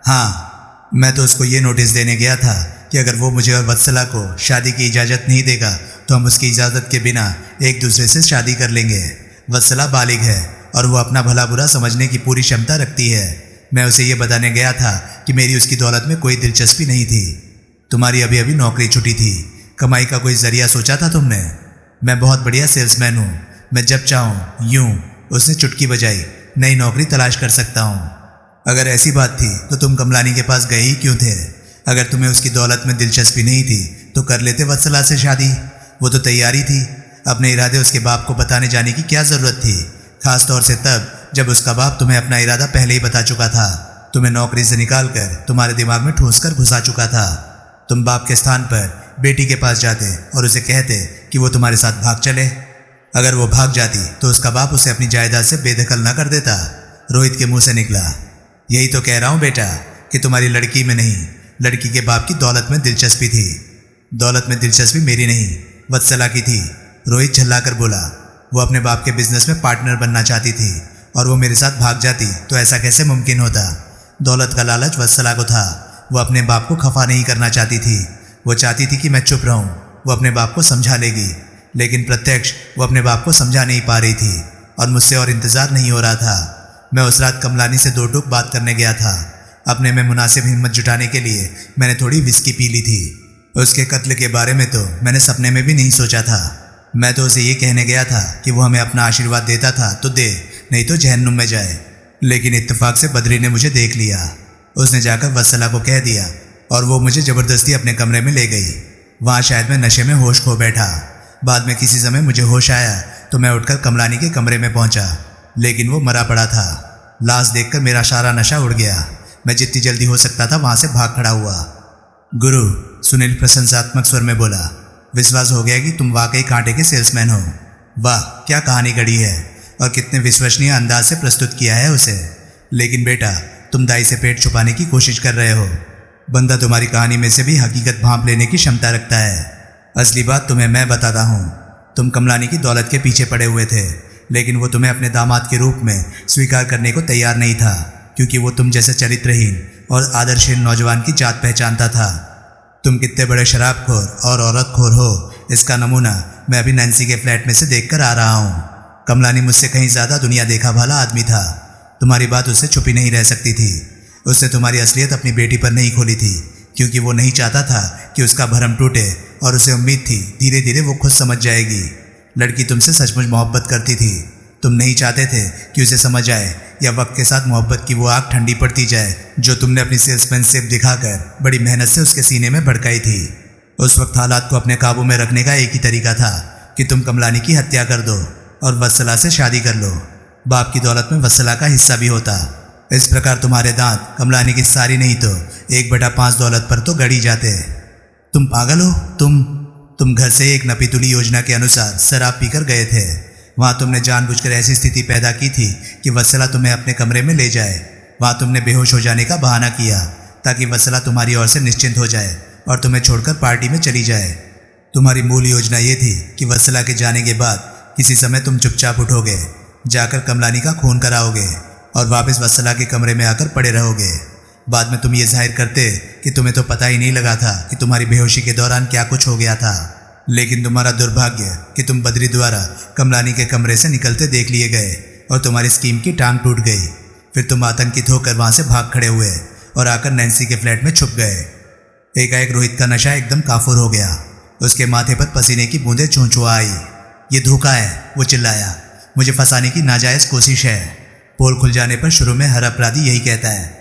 हाँ, मैं तो उसको ये नोटिस देने गया था कि अगर वो मुझे और वत्सला को शादी की इजाज़त नहीं देगा तो हम उसकी इजाज़त के बिना एक दूसरे से शादी कर लेंगे। वत्सला बालिग है और वो अपना भला बुरा समझने की पूरी क्षमता रखती है। मैं उसे ये बताने गया था कि मेरी उसकी दौलत में कोई दिलचस्पी नहीं थी। तुम्हारी अभी अभी नौकरी छुटी थी, कमाई का कोई जरिया सोचा था तुमने? मैं बहुत बढ़िया सेल्समैन हूँ। मैं जब चाहूँ यूँ, उसने चुटकी बजाई, नई नौकरी तलाश कर सकता हूँ। अगर ऐसी बात थी तो तुम कमलानी के पास गए ही क्यों थे? अगर तुम्हें उसकी दौलत में दिलचस्पी नहीं थी तो कर लेते वत्सला से शादी। वो तो तैयारी थी। अपने इरादे उसके बाप को बताने जाने की क्या ज़रूरत थी, खास तौर से तब जब उसका बाप तुम्हें अपना इरादा पहले ही बता चुका था। तुम्हें नौकरी से निकाल कर तुम्हारे दिमाग में ठूस कर घुसा चुका था। तुम बाप के स्थान पर बेटी के पास जाते और उसे कहते कि वो तुम्हारे साथ भाग चले। अगर वो भाग जाती तो उसका बाप उसे अपनी जायदाद से बेदखल ना कर देता। रोहित के मुंह से निकला। यही तो कह रहा हूँ बेटा कि तुम्हारी लड़की में नहीं, लड़की के बाप की दौलत में दिलचस्पी थी। दौलत में दिलचस्पी मेरी नहीं, वत्सला की थी, रोहित झल्लाकर बोला। वो अपने बाप के बिजनेस में पार्टनर बनना चाहती थी और वो मेरे साथ भाग जाती तो ऐसा कैसे मुमकिन होता? दौलत का लालच वत्सला को था। वो अपने बाप को खफा नहीं करना चाहती थी। वो चाहती थी कि मैं चुप रहूं। वो अपने बाप को समझा लेगी, लेकिन प्रत्यक्ष वो अपने बाप को समझा नहीं पा रही थी और मुझसे और इंतज़ार नहीं हो रहा था। मैं उस रात कमलानी से दो टूक बात करने गया था। अपने में मुनासिब हिम्मत जुटाने के लिए मैंने थोड़ी विस्की पी ली थी। उसके कत्ल के बारे में तो मैंने सपने में भी नहीं सोचा था। मैं तो उसे ये कहने गया था कि वो हमें अपना आशीर्वाद देता था तो दे, नहीं तो जहन्नुम में जाए। लेकिन इत्तेफाक से बद्री ने मुझे देख लिया। उसने जाकर वत्सला को कह दिया और वो मुझे ज़बरदस्ती अपने कमरे में ले गई। वहाँ शायद मैं नशे में होश खो बैठा। बाद में किसी समय मुझे होश आया तो मैं उठकर कमलानी के कमरे में पहुँचा, लेकिन वो मरा पड़ा था। लाश देखकर मेरा सारा नशा उड़ गया। मैं जितनी जल्दी हो सकता था वहाँ से भाग खड़ा हुआ। गुरु, सुनील प्रशंसात्मक स्वर में बोला, विश्वास हो गया कि तुम वाकई कांटे के सेल्समैन हो। वाह, क्या कहानी गढ़ी है और कितने विश्वसनीय अंदाज से प्रस्तुत किया है उसे। लेकिन बेटा, तुम दाई से पेट छुपाने की कोशिश कर रहे हो। बंदा तुम्हारी कहानी में से भी हकीकत भांप लेने की क्षमता रखता है। असली बात तुम्हें मैं बताता हूँ। तुम कमलानी की दौलत के पीछे पड़े हुए थे, लेकिन वो तुम्हें अपने दामाद के रूप में स्वीकार करने को तैयार नहीं था, क्योंकि वो तुम जैसे चरित्रहीन और आदर्शहीन नौजवान की जात पहचानता था। तुम कितने बड़े शराबखोर और औरतखोर हो, इसका नमूना मैं अभी नैन्सी के फ्लैट में से देखकर आ रहा हूँ। कमलानी मुझसे कहीं ज़्यादा दुनिया देखा भाला आदमी था। तुम्हारी बात उससे छुपी नहीं रह सकती थी। उसने तुम्हारी असलियत अपनी बेटी पर नहीं खोली थी, क्योंकि वो नहीं चाहता था कि उसका भरम टूटे और उसे उम्मीद थी धीरे धीरे वो खुद समझ जाएगी। लड़की तुमसे सचमुच मोहब्बत करती थी। तुम नहीं चाहते थे कि उसे समझ आए या वक्त के साथ मोहब्बत की वो आग ठंडी पड़ती जाए जो तुमने अपनी सेल्समैनशिप दिखाकर बड़ी मेहनत से उसके सीने में भड़काई थी। उस वक्त हालात को अपने काबू में रखने का एक ही तरीका था कि तुम कमलानी की हत्या कर दो और वत्सला से शादी कर लो। बाप की दौलत में वत्सला का हिस्सा भी होता। इस प्रकार तुम्हारे दांत कमलानी की सारी नहीं तो 1/5 दौलत पर तो गड़ी जाते। तुम पागल हो। तुम घर से एक नपीतुली योजना के अनुसार शराब पीकर गए थे। वहाँ तुमने जानबूझकर ऐसी स्थिति पैदा की थी कि वत्सला तुम्हें अपने कमरे में ले जाए। वहाँ तुमने बेहोश हो जाने का बहाना किया ताकि वत्सला तुम्हारी ओर से निश्चिंत हो जाए और तुम्हें छोड़कर पार्टी में चली जाए। तुम्हारी मूल योजना ये थी कि वत्सला के जाने के बाद किसी समय तुम चुपचाप उठोगे, जाकर कमलानी का खून कराओगे और वापस वत्सला के कमरे में आकर पड़े रहोगे। बाद में तुम ये जाहिर करते कि तुम्हें तो पता ही नहीं लगा था कि तुम्हारी बेहोशी के दौरान क्या कुछ हो गया था। लेकिन तुम्हारा दुर्भाग्य कि तुम बद्री द्वारा कमलानी के कमरे से निकलते देख लिए गए और तुम्हारी स्कीम की टांग टूट गई। फिर तुम आतंकित होकर वहां से भाग खड़े हुए और आकर नैन्सी के फ्लैट में छुप गए। एकाएक रोहित का नशा एकदम काफुर हो गया। उसके माथे पर पसीने की बूंदें चूं-चूं आई। ये धोखा है, वो चिल्लाया। मुझे फंसाने की नाजायज कोशिश है। पोल खुल जाने पर शुरू में हर अपराधी यही कहता है।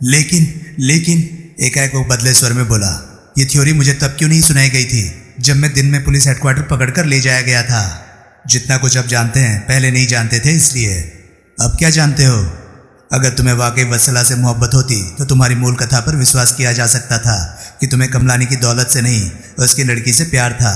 लेकिन एकाएक वो बदले स्वर में बोला, ये थ्योरी मुझे तब क्यों नहीं सुनाई गई थी जब मैं दिन में पुलिस हेडक्वार्टर पकड़कर ले जाया गया था। जितना कुछ अब जानते हैं पहले नहीं जानते थे, इसलिए अब क्या जानते हो? अगर तुम्हें वाकई वत्सला से मोहब्बत होती तो तुम्हारी मूल कथा पर विश्वास किया जा सकता था कि तुम्हें कमलानी की दौलत से नहीं उसकी लड़की से प्यार था।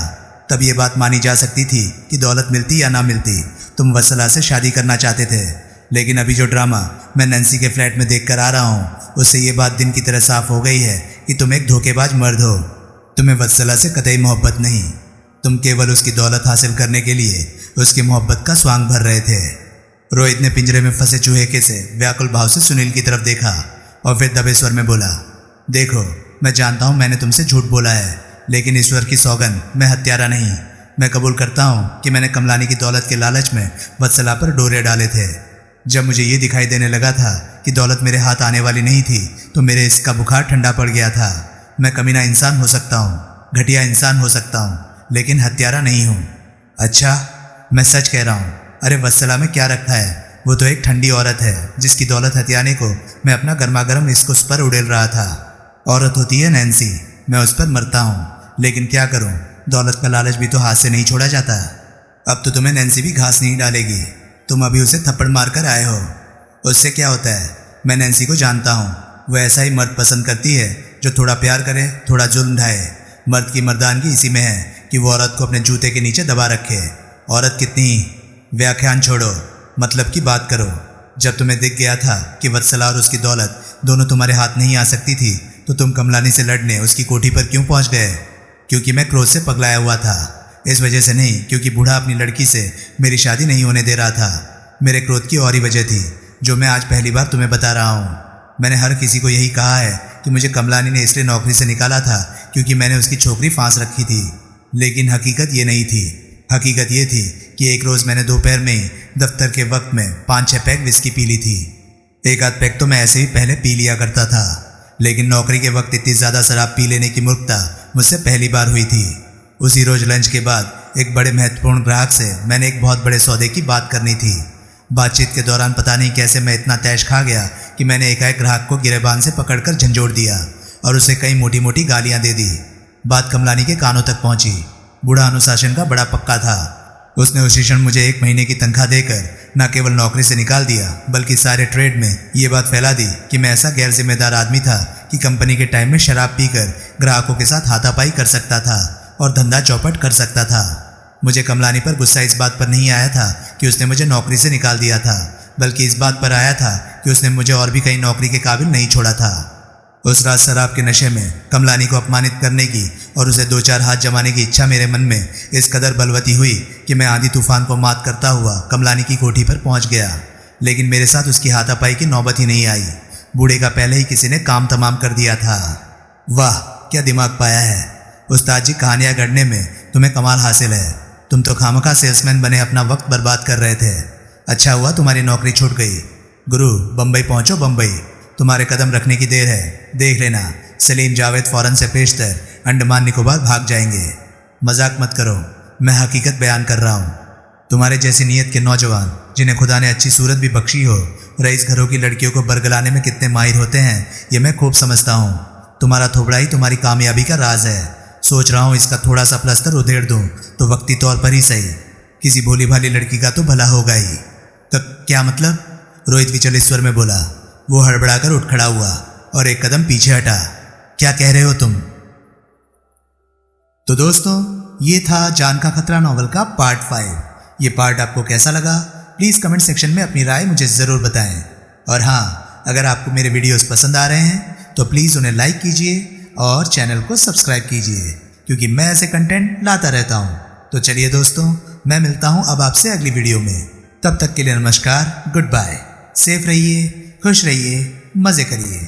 तब ये बात मानी जा सकती थी कि दौलत मिलती या ना मिलती, तुम वत्सला से शादी करना चाहते थे। लेकिन अभी जो ड्रामा मैं नैन्सी के फ्लैट में देख कर आ रहा हूँ, उससे ये बात दिन की तरह साफ हो गई है कि तुम एक धोखेबाज मर्द हो। तुम्हें वत्सला से कतई मोहब्बत नहीं, तुम केवल उसकी दौलत हासिल करने के लिए उसकी मोहब्बत का स्वांग भर रहे थे। रोहित ने पिंजरे में फंसे चूहे के से व्याकुल भाव से सुनील की तरफ देखा और फिर दबे स्वर में बोला, देखो मैं जानता हूँ मैंने तुमसे झूठ बोला है, लेकिन ईश्वर की सौगंध मैं हत्यारा नहीं। मैं कबूल करता हूँ कि मैंने कमलानी की दौलत के लालच में वत्सला पर डोरे डाले थे। जब मुझे ये दिखाई देने लगा था कि दौलत मेरे हाथ आने वाली नहीं थी तो मेरे इसका बुखार ठंडा पड़ गया था। मैं कमीना इंसान हो सकता हूँ, घटिया इंसान हो सकता हूँ, लेकिन हत्यारा नहीं हूँ। अच्छा, मैं सच कह रहा हूँ। अरे वत्सला में क्या रखा है? वो तो एक ठंडी औरत है जिसकी दौलत हथियाने को मैं अपना गर्मा गर्म इसको उस पर उड़ेल रहा था। औरत होती है नैन्सी, मैं उस पर मरता हूँ, लेकिन क्या करूँ, दौलत का लालच भी तो हाथ से नहीं छोड़ा जाता। अब तो तुम्हें नैन्सी भी घास नहीं डालेगी। तुम अभी उसे थप्पड़ मार कर आए हो, उससे क्या होता है? मैं नैन्सी को जानता हूँ, वो ऐसा ही मर्द पसंद करती है जो थोड़ा प्यार करे, थोड़ा जुल्म ढाए। मर्द की मर्दानगी इसी में है कि वो औरत को अपने जूते के नीचे दबा रखे। औरत कितनी, व्याख्यान छोड़ो, मतलब की बात करो। जब तुम्हें दिख गया था कि वत्सला और उसकी दौलत दोनों तुम्हारे हाथ नहीं आ सकती थी तो तुम कमलानी से लड़ने उसकी कोठी पर क्यों पहुंच गए? क्योंकि मैं क्रोध से पगलाया हुआ था। इस वजह से नहीं क्योंकि बूढ़ा अपनी लड़की से मेरी शादी नहीं होने दे रहा था। मेरे क्रोध की और ही वजह थी जो मैं आज पहली बार तुम्हें बता रहा हूँ। मैंने हर किसी को यही कहा है कि मुझे कमलानी ने इसलिए नौकरी से निकाला था क्योंकि मैंने उसकी छोकरी फांस रखी थी। लेकिन हकीकत ये नहीं थी। हकीकत ये थी कि एक रोज़ मैंने दोपहर में ही दफ्तर के वक्त में 5-6 पैक विस्की पी ली थी। एक आध पैक तो मैं ऐसे ही पहले पी लिया करता था, लेकिन नौकरी के वक्त इतनी ज़्यादा शराब पी लेने की मूर्खता मुझसे पहली बार हुई थी। उसी रोज़ लंच के बाद एक बड़े महत्वपूर्ण ग्राहक से मैंने एक बहुत बड़े सौदे की बात करनी थी। बातचीत के दौरान पता नहीं कैसे मैं इतना तैश खा गया कि मैंने एकाएक ग्राहक को गिरेबान से पकड़कर झंझोड़ दिया और उसे कई मोटी मोटी गालियां दे दी। बात कमलानी के कानों तक पहुंची। बूढ़ा अनुशासन का बड़ा पक्का था। उसने उसी क्षण मुझे 1 महीने की तनख्वाह देकर न केवल नौकरी से निकाल दिया बल्कि सारे ट्रेड में ये बात फैला दी कि मैं ऐसा गैर जिम्मेदार आदमी था कि कंपनी के टाइम में शराब पीकर ग्राहकों के साथ हाथापाई कर सकता था और धंधा चौपट कर सकता था। मुझे कमलानी पर गुस्सा इस बात पर नहीं आया था कि उसने मुझे नौकरी से निकाल दिया था, बल्कि इस बात पर आया था कि उसने मुझे और भी कहीं नौकरी के काबिल नहीं छोड़ा था। उस रात शराब के नशे में कमलानी को अपमानित करने की और उसे 2-4 हाथ जमाने की इच्छा मेरे मन में इस कदर बलवती हुई कि मैं आंधी तूफान को मात करता हुआ कमलानी की कोठी पर पहुंच गया। लेकिन मेरे साथ उसकी हाथापाई की नौबत ही नहीं आई। बूढ़े का पहले ही किसी ने काम तमाम कर दिया था। वाह, क्या दिमाग पाया है। उस्ताद जी, कहानियाँ गढ़ने में तुम्हें कमाल हासिल है। तुम तो खामखा सेल्समैन बने अपना वक्त बर्बाद कर रहे थे। अच्छा हुआ तुम्हारी नौकरी छूट गई। गुरु, बम्बई पहुंचो, बम्बई। तुम्हारे कदम रखने की देर है। देख लेना, सलीम जावेद फौरन से पेशतर अंडमान निकोबार भाग जाएंगे। मजाक मत करो, मैं हकीकत बयान कर रहा हूँ। तुम्हारे जैसी नीयत के नौजवान जिन्हें खुदा ने अच्छी सूरत भी बख्शी हो, रईस घरों की लड़कियों को बरगलाने में कितने माहिर होते हैं ये मैं खूब समझता हूँ। तुम्हारा थोबड़ा ही तुम्हारी कामयाबी का राज है। सोच रहा हूँ इसका थोड़ा सा प्लस्तर उधेड़ दूँ तो वक्ती तौर पर ही सही, किसी भोली भाली लड़की का तो भला होगा ही। तो क्या मतलब? रोहित विचलित स्वर में बोला। वो हड़बड़ाकर उठ खड़ा हुआ और एक कदम पीछे हटा। क्या कह रहे हो तुम? तो दोस्तों, ये था जान का खतरा नॉवल का पार्ट 5। ये पार्ट आपको कैसा लगा प्लीज़ कमेंट सेक्शन में अपनी राय मुझे ज़रूर बताएं। और हाँ, अगर आपको मेरे वीडियोस पसंद आ रहे हैं तो प्लीज़ उन्हें लाइक कीजिए और चैनल को सब्सक्राइब कीजिए, क्योंकि मैं ऐसे कंटेंट लाता रहता हूँ। तो चलिए दोस्तों, मैं मिलता हूँ अब आपसे अगली वीडियो में। तब तक के लिए नमस्कार, गुड बाय, सेफ रहिए, खुश रहिए, मज़े करिए।